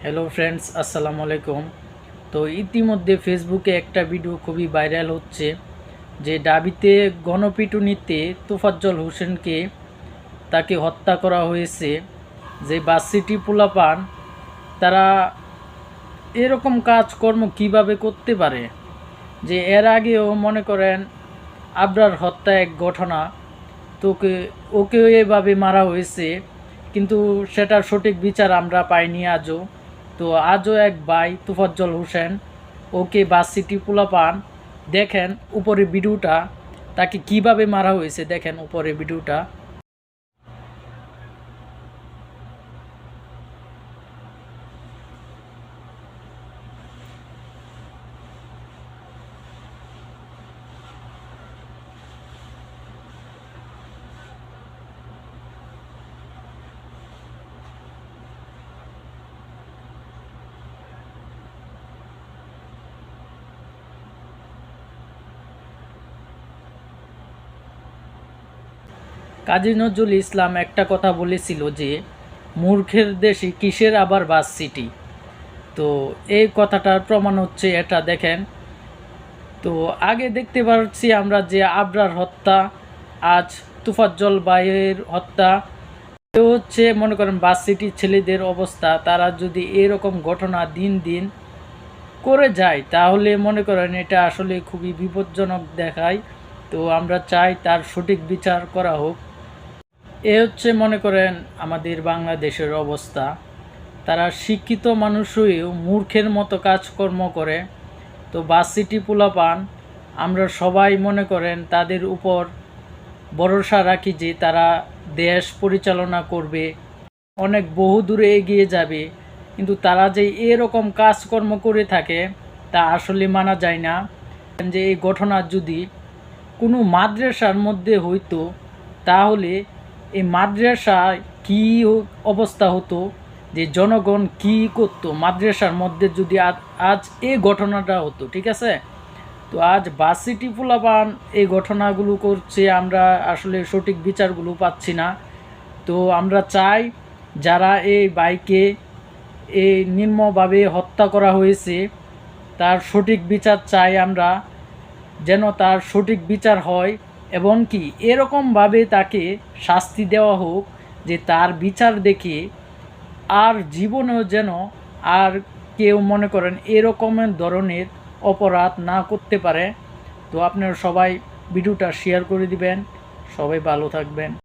Hello friends, আসসালামু আলাইকুম। তো ইতিমধ্যে ফেসবুকে একটা ভিডিও খুবই ভাইরাল হচ্ছে যে ডাবিতে গণপিটুনিতে তোফাজ্জল হোসেনকে তাকে হত্যা করা হয়েছে। যে বাসিটি পোলাপান তারা এরকম কাজকর্ম কিভাবে করতে পারে, যে এর আগেও মনে করেন আবরার হত্যা এক ঘটনা, তোকে ওকেও এভাবে মারা হয়েছে, কিন্তু সেটার সঠিক বিচার আমরা পাইনি আজও। তো আজও এক ভাই তোফাজ্জল হোসেন, ওকে বাস সিটি পোলাপান, দেখেন উপরে ভিডিওটা, তাকে কিভাবে মারা হয়েছে দেখেন উপরে ভিডিওটা। কাজী নজরুল ইসলাম একটা কথা বলেছিল যে মূর্খের দেশে কিসের আবার বাস সিটি। তো এই কথাটার প্রমাণ হচ্ছে এটা দেখেন। তো আগে দেখতে পাচ্ছি আমরা যে আবরার হত্যা, আজ তোফাজ্জল ভাইয়ের হত্যা। এ হচ্ছে মনে করেন বাস সিটির ছেলেদের অবস্থা, তারা যদি এরকম ঘটনা দিন দিন করে যায় তাহলে মনে করেন এটা আসলে খুবই বিপজ্জনক দেখায়। তো আমরা চাই তার সঠিক বিচার করা হোক। এ হচ্ছে মনে করেন আমাদের বাংলাদেশের অবস্থা, তারা শিক্ষিত মানুষ হয়েও মূর্খের মতো কাজকর্ম করে। তো বাস সিটি পোলাপান আমরা সবাই মনে করেন তাদের উপর ভরসা রাখি যে তারা দেশ পরিচালনা করবে, অনেক বহু দূরে এগিয়ে যাবে, কিন্তু তারা যে এরকম কাজকর্ম করে থাকে তা আসলে মানা যায় না। যে এই ঘটনা যদি কোনো মাদ্রাসার মধ্যে হইতো তাহলে এই মাদ্রাসায় কী অবস্থা হতো, যে জনগণ কি করতো মাদ্রাসার মধ্যে যদি আজ এই ঘটনাটা হতো, ঠিক আছে। তো আজ বাস সিটি পোলাপান এই ঘটনাগুলো করছে, আমরা আসলে সঠিক বিচারগুলো পাচ্ছি না। তো আমরা চাই যারা এই বাইকে এই নির্মমভাবে হত্যা করা হয়েছে তার সঠিক বিচার চাই আমরা, যেন তার সঠিক বিচার হয় এবং কি এরকমভাবে তাকে শাস্তি দেওয়া হোক যে তার বিচার দেখে আর জীবনেও যেন আর কেউ মনে করেন এরকমের ধরনের অপরাধ না করতে পারে। তো আপনারা সবাই ভিডিওটা শেয়ার করে দিবেন, সবাই ভালো থাকবেন।